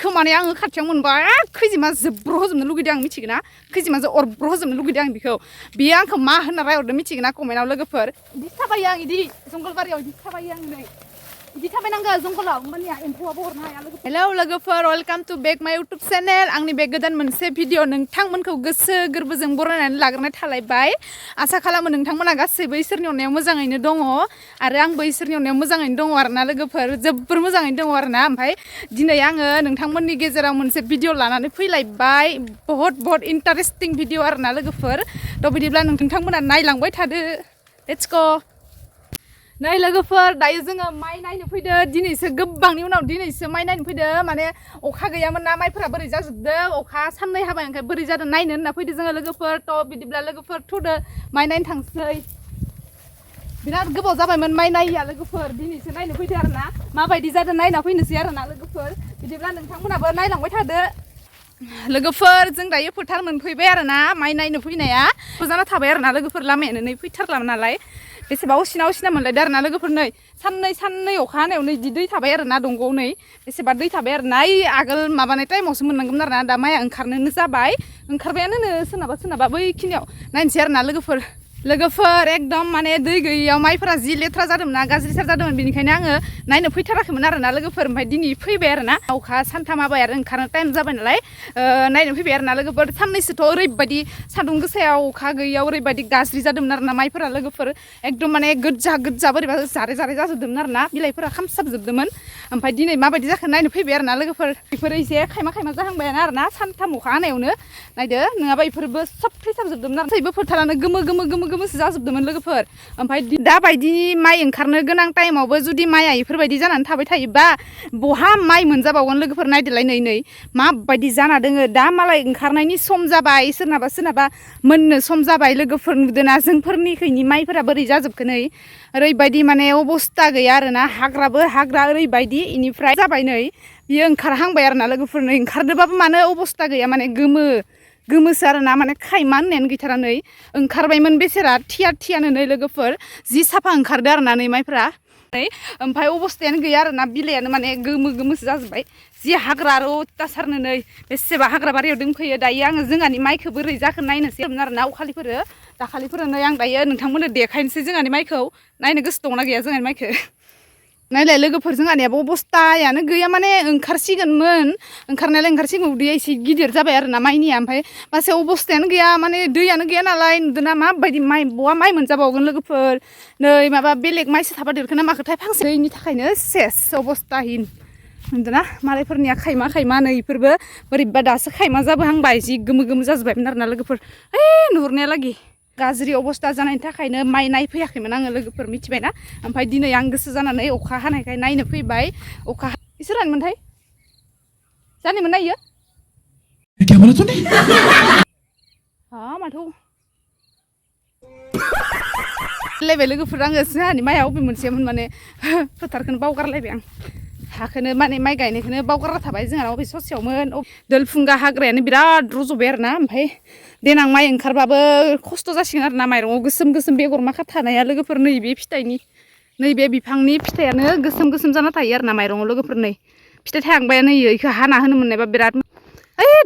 बिखौ माने आङो खाथियाव मोनबाय खैजिमा जोब्र' होजोबनो लुगैदों आं मिथिगोन ना खैजिमाजों अरब्र' होजोबनो लुगैदों आं बिखौ बियो आंखौ मा होनना रायहरदों मिथिगोन ना कमेन्टआव लोगोफोर इदि थाबायो आं इदि जंगलबारियाव इदि थाबायो आं नै इदि थाबायनांगौ जंगलाव होमबानिया एम्फौआबो अरनो हाया लोगोफोर हेलौ लोगोफोर वेलकाम टु बेक माय इउटुब चेनेल आंनि बे गोदान मोनसे भिडिअ नोंथांमोनखौ गोसो गोरबोजों बरायनानै लाग्रोनाय थालायबाय आसा खालामो नोंथांमोना गासैबो इसोरनि अननायाव मोजाङैनो दङ आरो आंबो इसोरनि अननायाव मोजाङैनो दङ आरोना लोगोफोर जोबोर मोजाङैनो दङ आरोना ओमफ्राय दिनै आङो नोंथांमोननि गेजेराव मोनसे भिडिअ लानानै फैलायबाय बहुत इन्टारेस्टिं भिडिअ आरोना लोगोफोर थ' बिदिब्ला नोंथांमोना नायलांबाय थादो लेट्स गो नै लोगोफोर दायो जोङो माइ नायनो फैदो दिनैसो गोबांनि उनाव दिनैसो माइ नायनो फैदो माने अखा गैयामोन ना माइफोरा बोरै जाजोबदों अखा साननै हाबाय ओंखाय बोरै जादों नायनो होनना फैदो जोङो लोगोफोर थ' बिदिब्ला लोगोफोर थुदो माइ नायनो थांसै बिराद गोबाव जाबायमोन माइ नायिया लोगोफोर दिनैसो नायनो फैदो आरोना माबायदि जादों नायना फैनोसै आरोना लोगोफोर बिदिब्ला नोंथांमोनाबो नायलांबाय थादो लोगोफोर जों दायो फोथार मोनफैबाय आरोना माइ नायनो फैनाया जाना थाबाय आरोना लोगोफोर लामायानो नै फैथारला नालाय बेसेबा असिना मोनलायदो आरोना लोगोफोर नै साननै अखा हानायावनो इदि दै थाबाय आरोना दंग'आव नै बेसेबा दै थाबाय आरोना ओइ आगोल माबानाय टाइमावसो मोननांगौमोन आरोना दा माइआ ओंखारनोनो जाबाय ओंखारबायानो सोरनाबा बैखिनियाव नायनोसै आरोना लोगोफोर एकदम माने दै गैयियाव माइफोरा जि लेथ्रा जादोंमोन ना गाज्रिथार जादोंमोन बेनिखायनो आङो नायनो फैथाराखैमोन आरोना लोगोफोर ओमफ्राय दिनै फैबाय आरोना अखा सानथाम हाबाय आरो ओंखारनो टाइम जाबाय नालाय नायनो फैबाय आरोना लोगोफोर साननैसोथ' ओरैबायदि सान्दुं गोसायाव अखा गैयियाव ओरैबायदि गाज्रि जादोंमोन आरोना माइफोरा लोगोफोर एकदम माने गोजा बोरैबा जारे जाजोबदोंमोन आरोना बिलाइफोरा खामसाबजोबदोंमोन ओमफ्राय दिनै माबायदि जाखो नायनो फैबाय आरोना लोगोफोर बेफोर एसे खायमा जाहांबायानो आरोना सानथाम अखा हानायावनो नायदो नङाबा बेफोरबो सब थैसाबजोबदोंमोन आरो गासैबो फोथारानो गोमोसो जाजोबदोंमोन लोगोफोर ओमफ्राय दाबायदि माइ ओंखारनो गोनां टाइमावबो जुदि माइआ बेफोरबायदि जानानै थाबाय थायोबा बहा माइ मोनजाबावगोन लोगोफोर नायदोलाय नै माबायदि जाना दोङो दा मालाय ओंखारनायनि सम जाबाय सोरनाबा मोननो सम जाबाय लोगोफोर नुदोंना जोंफोरनिखैनि माइफोरा बोरै जाजोबखो नै ओरैबायदि माने अबस्था गैया आरोना हाग्रा ओरैबायदि इनिफ्राय जाबाय नै बियो ओंखारहांबाय आरोना लोगोफोर नै ओंखारदोबाबो मानो अबस्था गैया माने गोमोसो आरोना माने खायमा होननायानो गैथारा नै ओंखारबायमोन बेसेरा थियानो नै लोगोफोर जि साफा ओंखारदो आरोना नै माइफ्रा ओमफ्राय अबस्थायानो गैया आरोना बिलाइयानो माने गोमोसो जाजोब्बाय जि हाग्रा आरो अत्यासारनो नै बेसेबा हाग्रा बारियाव दंफैयो दायो आङो जोंहानि माइखौ बोरै जाखो नायनोसै आरोना दाखालिफोरो नै आं दायो नोंथांमोननो देखायनोसै जोंहानि माइखौ नायनो गोसो दंना गैया जोंहानि माइखौ नायलाय लोगोफोर जोंहानियाबो अबस्थायानो गैया माने ओंखारसिगोन उदैया एसे गिदिर जाबाय आरोना माइनिया ओमफ्राय मासे अबस्थायानो गैया माने दैयानो गैया नालाय नुदोंना माबायदि बहा माइ मोनजाबावगोन लोगोफोर नै माबा बेलेग माइसो थाबा देरखोना माखोथाय फांसे दैनि थाखायनो सेस अबस्थाहीन नुदोंना मालायफोरनिया खायमा नै इफोरबो बोरैबा दासो खायमा जाबोहांबाय जि गोमो जाजोबबायमोन आरोना लोगोफोर नुहुरनायालागि गाज्रि अबस्था जानायनि थाखायनो माइ नायफैयाखैमोन आङो लोगोफोर मिथिबायना ओमफ्राय दिनै आं गोसो जानानै अखा हानायखाय नायनो फैबाय अखा इसोरानोमोनथाय जानिमोन नायो माथो लायबाय लोगोफोर आङो जोंहानि माइआ अबे मोनसेमोन माने फोथारखौनो बावगारलायबाय आं हाखौनो माने माइ गायनायखौनो बावगारना थाबाय जोंहा अबे ससेयावमोन दोलफुंगा हाग्रायानो बिराद रज'बाय आरोना ओमफ्राय देनां माइ ओंखारबाबो खस्थ' जासिगोन आरोना माइरङाव गोसोम बेगर माखा थानाया लोगोफोर नैबे बिफांनि फिथाइयानो गोसोम जाना थायो आरोना माइरङाव लोगोफोर नै फिथाइ थायांबाय नै इखौ हाना होनो मोननायबा बिराद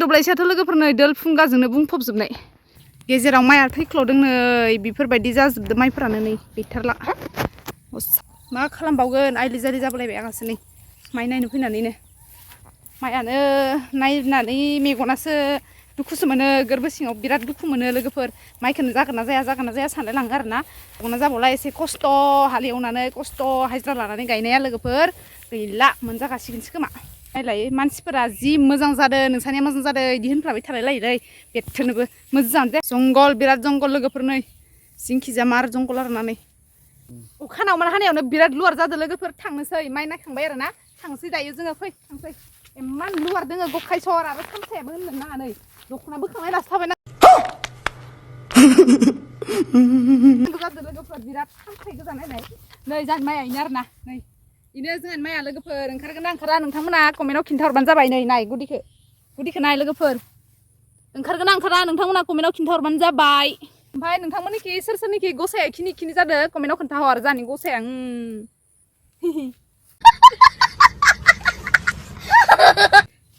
दब्लायसेयाथ' लोगोफोर नै दोलफुंगाजोंनो बुंफबजोबनाय गेजेराव माइआ थैख्ल'दों नै बेफोरबायदि जाजोबदों माइफोरानो नै गैथारला मा खालामबावगोन आइलि जालि जाबोलायबाय आंहासो नै माइ नायनो फैनानैनो माइयानो नायनानै मेगनासो दुखुसो मोनो गोरबो सिङाव बिराद दुखु मोनो लोगोफोर माइखौनो जागोन ना जाया सानलाय लाङो आरोना मेगना जाबावला एसे खस्थ' हालेवनानै खस्थ' हाजिरा लानानै गायनाया लोगोफोर गैला मोनजागासिगोनसो खोमा नायलाय मानसिफोरा जि मोजां जादों नोंसानिया मोजां जादों बिदि होनफ्लाबाय थालाय लायोलै बेथोनोबो मोजां जंगल बिराद जंगल लोगोफोर नै जिंखिजा मार जंगल आरोना नै अखा हानायावनो बिराद लुवार जादों लोगोफोर थांनोसै माइ नायखांबाय आरोना थांसै दायो जोङो थांसै इमान लुवार दोङो गखाय सर आरो सामसायाबो होननो नाङा नै दख'ना बोखांनाय लासो थाबायना जादों लोगोफोर बिराद सामसाय गोजा नायनाय नै जोंहानि माइया इनो आरोना नै इनो जोंहानि माइया लोगोफोर ओंखारगोन ना ओंखारा नोंथांमोना कमेन्टआव खिन्थाहरबानो जाबाय नै नाय गुदिखौ नाय लोगोफोर ओंखारगोन ना ओंखारा नोंथांमोना कमेन्टआव खिन्थाहरबानो जाबाय ओमफ्राय नोंथांमोननिखि सोरनिखि गसाया खिनि जादों कमेन्टआव खोन्थाहर जानि गसाया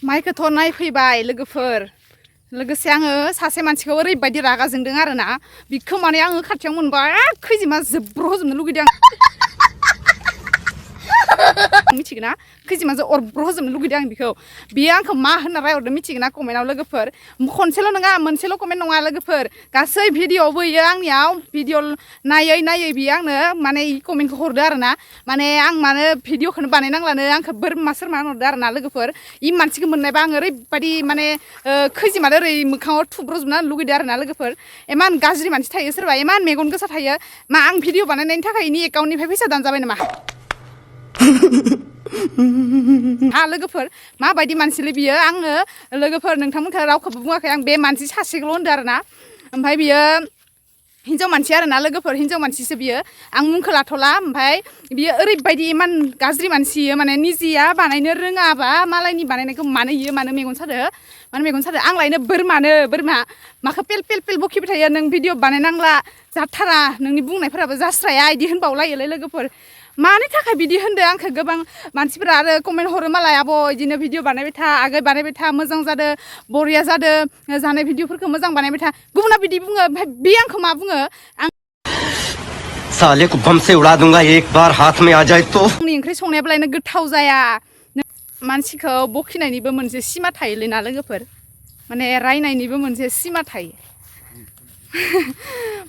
माइखौथ' नायफैबाय लोगोफोर लोगोसे आङो सासे मानसिखौ ओरैबायदि रागा जोंदों आरोना बिखौ माने आङो खाथियाव मोनबाय खैजिमा जोब्र' होजोबनो लुगैदों आं मिथिगोना खैजिमाजों अरब्र' होजोबनो लुगैदों आं बिखौ बियो आंखौ मा होनना रायहरदों मिथिगोना कमेन्टआव लोगोफोर खनसेल' नङा मोनसेल' कमेन्ट नङा लोगोफोर गासै भिडिअ'आवबो इयो आंनियाव भिडिअ नायै नायै बियो आंनो माने कमेन्टखौ हरदो आरोना माने आं मानो भिडिअ'खौनो बानायनांलानो आंखौ बोरमा सोरमा हरदो आरोना लोगोफोर इ मानसिखौ मोननायबा आं ओरैबायदि माने खैजिमादो ओरै मोखाङाव थुब्र'जोबनो लुगैदो आरोना लोगोफोर इमान गाज्रि मानसि थायो सोरबा इमान मेगन गोसा थायो मा आं भिडिअ बानायनायनि थाखाय इनि एकाउन्टनिफ्राय फैसा दानजाबाय नामा लोगोफोर माबायदि मानसिलै बियो आङो लोगोफोर नोंथांमोनखौ रावखौबो बुङाखै आं बे मानसि सासेखौल' होनदो आरोना ओमफ्राय बियो हिन्जाव मानसि आरोना लोगोफोर हिन्जाव मानसिसो बियो आं मुंखौ लाथ'ला ओमफ्राय बियो ओरैबायदि इमान गाज्रि मानसि माने निजिया बानायनो रोङाबा मालायनि बानायनायखौ मानो इयो मानो मेगन सादो आं लायनो बोरमा माखौ पेल पेल पेल बखिबाय थायो नों भिडिअ बानायनांला जाथारा नोंनि बुंनायफोराबो जास्राया इदि होनबावलायोलै लोगोफोर मानि थाखाय बिदि होनदो आंखौ गोबां मानसिफोरा आरो कमेन्ट हरो मालाय आब' बिदिनो भिडिअ बानायबाय था आगै बानायबाय था मोजां जादो बरिया जादो जानाय भिडिअफोरखौ मोजां बानायबाय था गुबुना बिदि बुङो ओमफ्राय बे आंखौ मा बुङो आं साले को बम से उड़ा दूंगा एक बार हाथ में आ जाए तो आंनि ओंख्रि संनायाबोलायनो गोथाव जाया मानसिखौ बखिनायनिबो मोनसे सिमा थायोलै ना लोगोफोर माने रायनायनिबो मोनसे सिमा थायो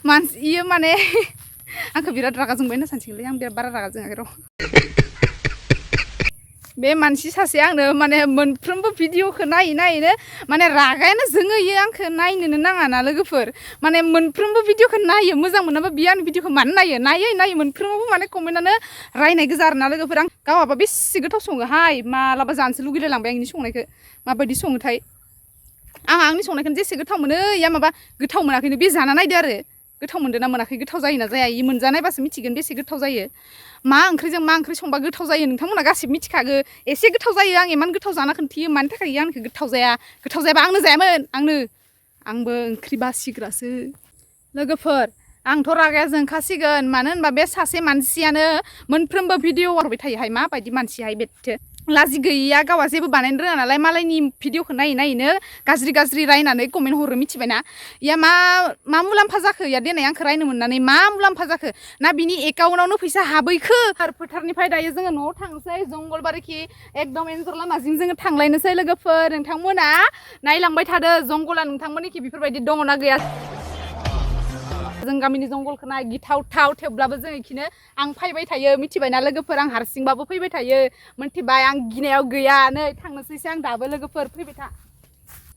मानसि इयो माने आंखौ बिराद रागा जोंबाय होनना सानसिगोनलै आं बिराद बारा रागा जोङाखै र' बे मानसि सासे आंनो माने मोनफ्रोमबो भिडिअखौ नायैनो माने रागायानो जोङो इयो आंखौ नायनोनो नाङा ना लोगोफोर माने मोनफ्रोमबो भिडिअखौ नायो मोजां मोनाबा बियो आंनि भिडिअखौ मानो नायो मोनफ्रोमबो माने कमेन्टआनो रायनाय गोजा आरोना लोगोफोर आं गावहाबा बेसे गोथाव सङोहाय मालाबा जानोसो लुगैलाय लांबाय आंनि संनायखौ माबायदि सङोथाय आं आंनि संनायखौनो जेसे गोथाव मोनो इया माबा गोथाव मोनाखैनो बे जाना नायदो आरो गोथाव मोनदों ना मोनाखै गोथाव जायोना जाया इ मोनजानायबासो मिथिगोन बेसे गोथाव जायो मा ओंख्रिजों मा ओंख्रि संबा गोथाव जायो नोंथांमोना गासिबो मिथिखागो एसे गोथाव जायो आं इमान गोथाव जाना खोन्थियो मानि थाखाय आंखौ गोथाव जायाबा आंनो जायामोन आंबो ओंख्रि बासिग्रासो लोगोफोर आंथ' रागाया जोंखासिगोन मानो होनबा बे सासे मानसियानो मोनफ्रोमबो भिडिअ हरबाय थायोहाय माबायदि मानसिहाय बेथो लाजि गैयिया गावा जेबो बानायनो रोङा नालाय मालायनि भिडिअखौ नायैनो गाज्रि रायनानै कमेन्ट हरो मिथिबायना इया मा मुलाम्फा जाखो इया देनाय आंखौ रायनो मोननानै मा मुलाम्फा जाखो ना बिनि एकाउन्टआवनो फैसा हाबैखो फोथारनिफ्राय दायो जोङो न'आव थांसै जंगलबारिखि एकदम एन्जर लामाजों जोङो थांलायनोसै लोगोफोर नोंथांमोना नायलांबाय थादो जंगला नोंथांमोननिखि बेफोरबायदि दङना गैया जों गामिनि जंगलखौ नाय गिथावथाव थेवब्लाबो जों इखिनो आं फैबाय थायो मिथिबायना लोगोफोर आं हारसिंबाबो फैबाय थायो मिथिबाय आं गिनायाव गैया नै थांनोसैसो आं दाबो लोगोफोर फैबाय था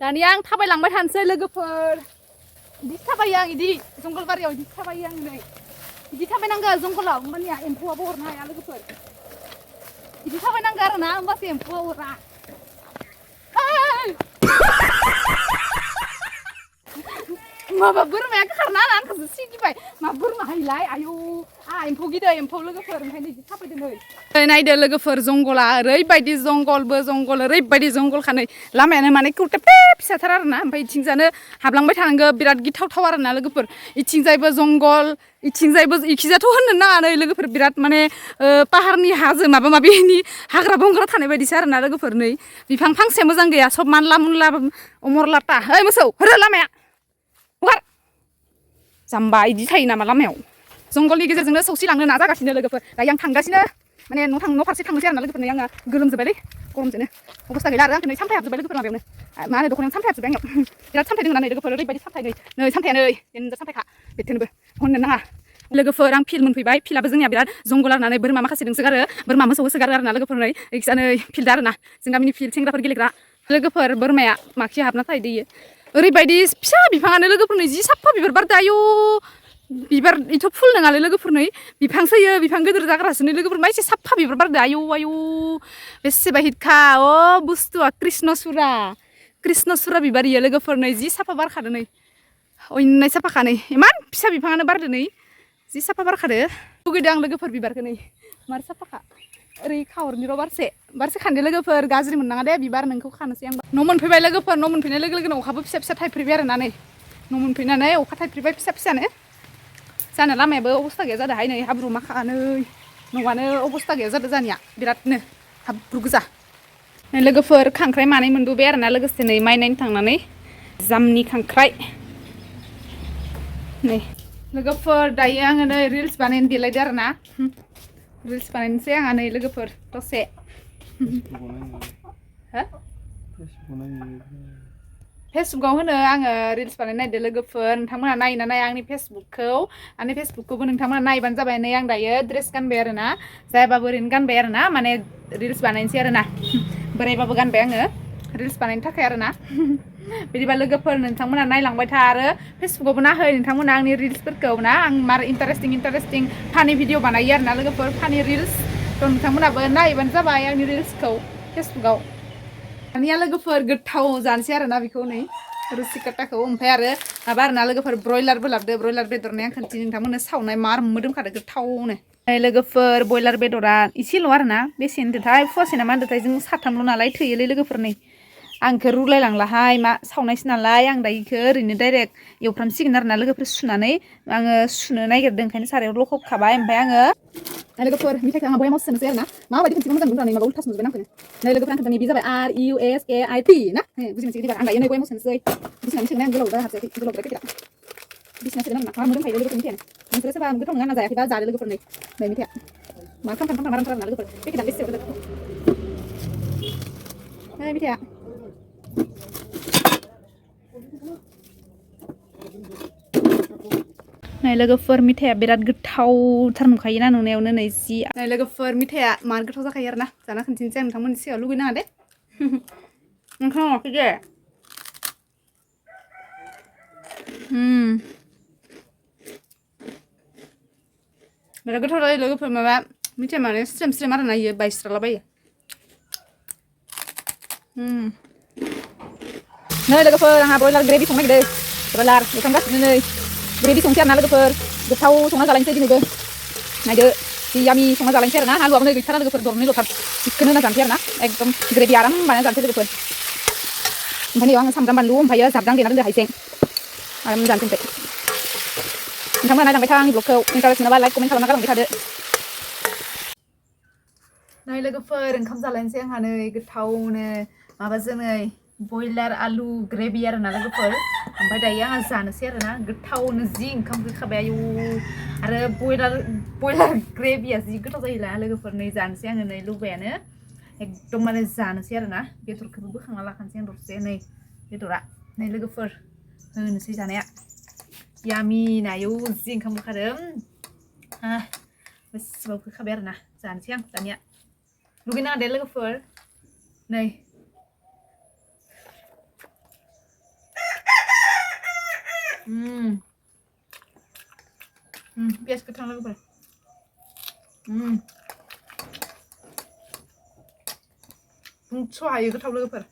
दानिया आं थाबायलांबाय थानोसै लोगोफोर इदि थाबायो आं इदि जंगलबारियाव इदि थाबायो आं नै इदि थाबायनांगौ जंगलाव होमबानिया एम्फौआबो अरनो हाया लोगोफोर इदि थाबायनांगौ आरोना होमबासो एम्फौआ अरा माबा बोरमाया खारना आंखौसो सिगिबाय मा बोरमा हायलाय आयौ एम्फौ गिदो एम्फौ लोगोफोर ओंखायनो इदि थाबायदों नै नायदो लोगोफोर जंगला ओरैबायदि जंगलबो जंगल ओरैबायदि जंगलखा नै लामायानो माने कुर्टेपे फिसाथार आरोना ओमफ्राय इथिंजानो हाबलांबाय थानांगौ बिराद गिथावथाव आरोना लोगोफोर इथिंजायबो जंगल इथिंजायबो इखिजाथ' होननो नाङा नै लोगोफोर बिराद माने पाहारनि हाजो माबा माबिनि हाग्रा बंग्रा थानाय बायदिसो आरोना लोगोफोर नै बिफां फांसे मोजां गैया सब मानला मुनला अमरलाता ओइ मोसौ होरो लामाया हगार जाम्बा इदि थायो नामा लामायाव जंगलनि गेजेरजोंनो सौसिलांनो नाजागासिनो लोगोफोर दायो आं थांगासिनो माने न' फारसे थांनोसै आरोना लोगोफोर नै आङो गोलोमजोब्बायलै गरमजोंनो अबस्था गैला आरो आंखौ नै सामथाय हाबजोब्बाय लोगोफोर माबायावनो मा होनो दख'नायावनो सामथाय हाबजोब्बाय आंनियाव बिराद सामथाय दङ ना नै लोगोफोर ओरैबायदि सामथाय नै सामथाया नै देनजार सामथायखा बेथोनोबो होननो नाङा लोगोफोर आं फिल्ड मोनफैबाय फिल्डआबो जोंनिया बिराद जंगल आरोना बोरमा माखासे दोंसोगारो बोरमा मोसौ होसोगारो आरोना लोगोफोर नै इखिजा नै फिल्ड आरोना जों गामिनि फिल्ड सेंग्राफोर गेलेग्रा लोगोफोर बोरमाया माखि हाबना थायो दैयो ओरैबायदि फिसा बिफाङानो लोगोफोरनो जि साफा बिबार बारदो आयौ बिबार इथ' फुल नङालै लोगोफोरनै बिफांसो इयो बिफां गिदिर जाग्रासो नै लोगोफोर मा एसे साफा बिबार बारदो आयौ बेसेबा हिटखा बुस्थुआ कृष्णसुरा बिबार इयो लोगोफोरनै जि साफा बारखादो नै अयनाय साफाखा नै इमान फिसा बिफाङानो बारदो नै जि साफा बारखादो लुगैदों आं लोगोफोर बिबारखौ नै मार साफाखा ओरै खावरनिर' बारसे खान्दो लोगोफोर गाज्रि मोननाङा दे बिबार नोंखौ खानोसै आं न' मोनफैबाय लोगोफोर न' मोनफैनाय लोगो लोगोनो अखाबो फिसा थाइफ्रिबाय आरोना नै न' मोनफैनानै अखा थाइफ्रिबाय फिसानो जानो लामायाबो अबस्था गैया जादोंहाय नै हाब्रु माखा नै न'आनो अबस्था गैया जादों जानिया बिरादनो हाब्रु गोजा लोगोफोर खांख्राइ मानै मोनबोबाय आरोना लोगोसे नै माइ नायनो थांनानै जामनि खांख्राइ नै लोगोफोर दायो आङो नै रिल्स बानायनो देलायदो आरोना रिल्स बानायनोसै आंहा नै लोगोफोर दसे फेसबुकाव होनो आङो रिल्स बानायनो नागिरदों लोगोफोर नोंथांमोना नायोना नाया आंनि फेसबुकखौबो नोंथांमोना नायबानो जाबाय नै आं दायो ड्रेस गानबाय आरोना जायाबाबो ओरैनो गानबाय आरोना माने रिल्स बानायनोसै आरोना बोरायबाबो गानबाय आङो रिल्स बानायनो थाखाय आरोना बिदिबा लोगोफोर नोंथांमोना नायलांबाय था आरो फेसबुकावबो नाहै नोंथांमोना आंनि रिल्सफोरखौ ना आं मार इन्टारेस्टिं फानि भिडिअ बानायो आरोना लोगोफोर फानि रिल्स थ' नोंथांमोनाबो नायबानो जाबाय आंनि रिल्सखौ फेसबुकाव दानिया लोगोफोर गोथाव जानोसै आरोना बेखौ नै रुसिकाटाखौ ओमफ्राय आरो माबा आरोना लोगोफोर ब्रयलारबो लाबोदो ब्रयलार बेदरनि आं खोन्थि नोंथांमोननो सावनाय मार मोदोमखादो गोथावनो लोगोफोर ब्रयलार बेदरा एसेल' आरोना बेसे होनदोंथाय फुवासे ना मा होनदोंथाय जों साथामल' नालाय थैयोलै लोगोफोर नै आं इखौ रुलायलांलाहाय मा सावनायसो नालाय आं दायो इखौ ओरैनो डाइरेक्ट एवफ्रामसिगोन आरोना लोगोफोर सुनानै आङो सुनो नागिरदों ओंखायनो सारायाव लखबखाबाय ओमफ्राय आङो लोगोफोर मिथाइखौ आं बयामाव सोनोसै आरोना माबायदि खोनथिखौ मोजां मोनदों माबा उल्थासो नुजोबबाय आंखौनो नै लोगोफोर आं खोन्थानि बे जाबाय RUSKIT ना बुजि मोनसिगोन बिदिबा आं दायो नै बयामाव सोनोसै बिसिनानै सोनाय आं गोलावद्राय हारसिंै गोलावद्राय पेकेटा बिसिना सोगोन आरोना मा मोदोमखायो लोगोफोर मिथाइयानो नोंसोरो सोरबा गोथाव नङा होनना जायाखैबा जादो लोगोफोर नै मिथाइया मा खामथाम आरोना लोगोफोर पेकेटा बेसे नै मिथाइया नै लोगोफोर मिथाइया बिराद गोथावथार नुखायो ना नुनायावनो नै जि नै लोगोफोर मिथाइया मार गोथाव जाखायो आरोना जाना खोन्थिनोसै आं नोंथांमोननि सिगाङाव लुगैनाङा दे नोंथाङा माखै दे बिराद गोथाव जायो लोगोफोर माबा मिथाइया माने स्रेम आरोना इयो बायस्रालाबायो नै लोगोफोर आंहा ब्रयलार ग्रेभि संनो नागिरदों ब्रयलार एवफ्रामगासिनो नै ग्रेभि संसै आरोना लोगोफोर गोथाव संना जालायनोसै दिनैबो नायदो जि यामि संना जालायनोसै आरोना आलुआबो नै गैथारा लोगोफोर दरनैल'थार बेखौनो होना जानोसै आरोना एकदम ग्रेभि आराम बानायना जानोसै लोगोफोर ओमफ्राय नै आङो सामब्राम बानलु ओमफ्रायो जाब्रां देना दोनदो हाइजें आराम जानोसै नोंथांमोना नायलांबाय था आंनि ब्लगखौ इन्टारेस्ट मोनाबा लाइक कमेन्ट खालामना गालांबाय थादो नै लोगोफोर ओंखाम जालायनोसै आंहा नै गोथावनो माबाजों नै बयलार आलु ग्रेभि आरोना लोगोफोर ओमफ्राय दायो आंहा जानोसै आरोना गोथावनो जि ओंखाम गैखाबाय आयु आरो बयलार ग्रेभिया जि गोथाव जायोला लोगोफोर नै जानोसै आङो नै लुबैयानो एकदम माने जानोसै आरोना बेदरखौबो बोखांना लाखानोसै आं दरसे नै बेदरा नै लोगोफोर होनोसै जानाया यामि नायौ जि ओंखाम गैखादों बेसेबां गैखाबाय आरोना जानोसै आं दानिया लुगैनाङा दे लोगोफोर नै पियाज गोथां लोगोफोर बुंस' हायो गोथाव लोगोफोर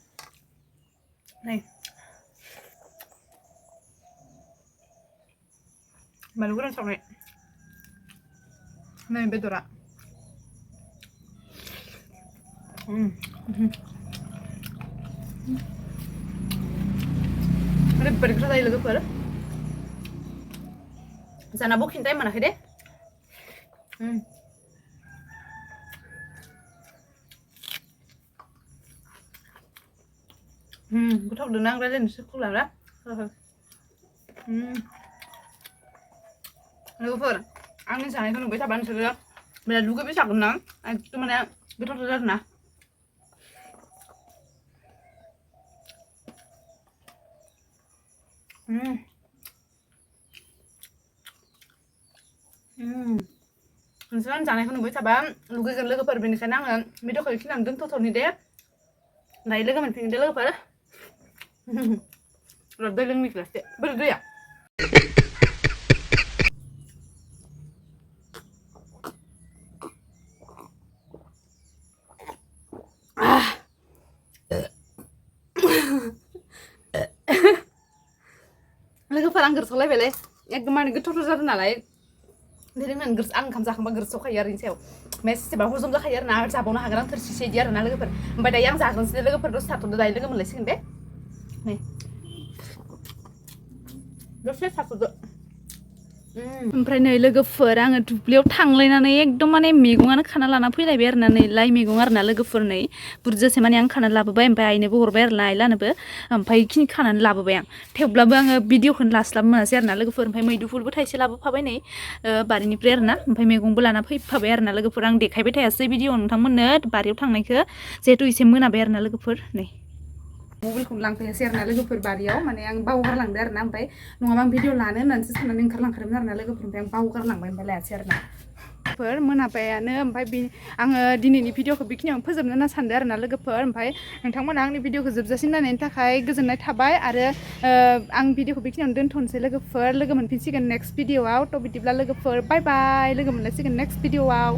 नै बानलु गोरान सावनाय नै बेदरा ओरैबायदि गोथाव जायो लोगोफोर जाना बखिनो टाइम मोनाखै दे गोथाव दोंना आं रायज्लायनोसो खुलाला लोगोफोर आंनि जानायखौ नुबाय थाबा नोंसोरो बिराद लुगैबाय थागोन ना एकदम माने गोथावथार आरोना नोंसोर आं जानायखौ नुबाय थाबा लुगैगोन लोगोफोर बेनिखायनो आङो भिडिअखौ बेखिनियावनो दोनथ'थ'नि दे दायो लोगो मोनफिनगोन दे लोगोफोर दै लोंनि गिलाससे बोरै दैया लोगोफोर आं गोरसावलायबायलै एकदम माने गोथावथार जादों नालाय दै लोंनानै आं ओंखाम जाखांबा गोरसावखायो आरो इनि सायाव ओमफ्राय एसेबा हजम जाखायो आरोना जाबावनो हागोन आं थोरसिसे इदि आरोना लोगोफोर ओमफ्राय दायो आं जाग्रोनोसै लोगोफोर दसे थाथ'दो दायो लोगो मोनलायसिगोन दे नै दसे थाथ'दो ओमफ्राय नै लोगोफोर आङो दुब्लियाव थांलायनानै एकदम माने मैगङानो खाना लाना फैलायबाय आरोना नै लाइ मैगं आरोना लोगोफोर नै बुरजासे माने आं खानानै लाबोबाय ओमफ्राय आइनोबो हरबाय आरोना आइ लानोबो ओमफ्राय इखिनि खानानै लाबोबाय आं थेवब्लाबो आङो भिडिअखौनो लास्लाबनो मोनासै आरोना लोगोफोर ओमफ्राय मैदुफुलबो थाइसे लाबोफाबाय नै बारिनिफ्राय आरोना ओमफ्राय मैगंबो लाना फैफाबाय आरोना लोगोफोर आं देखायबाय थायासै भिडिअ नोंथांमोननो बारियाव थांनायखौ जिहेथु एसे मोनाबाय आरोना लोगोफोर नै मबाइलखौनो लांफैयासै आरोना लोगोफोर बारियाव माने आं बावगारलांदों आरोना ओमफ्राय नङाबा आं भिडिअ लानो होननानैसो साननानै ओंखारलांखादोंमोन आरोना लोगोफोर ओमफ्राय आं बावगारलांबाय ओमफ्राय लायासै आरोना मोनाबायानो ओमफ्राय आङो दिनैनि भिडिअखौ बेखिनियावनो फोजोबनो होनना सानदों आरोना लोगोफोर ओमफ्राय नोंथांमोना आंनि भिडिअखौ जोबजासिम नायनायनि थाखाय गोजोननाय थाबाय आरो आं भिडिअखौ बेखिनियावनो दोनथ'नोसै लोगोफोर लोगो मोनफिनसिगोन नेक्स्ट भिडिअआव थ' बिदिब्ला लोगोफोर बाय बाय लोगो मोनलायसिगोन नेक्स्ट भिडिअआव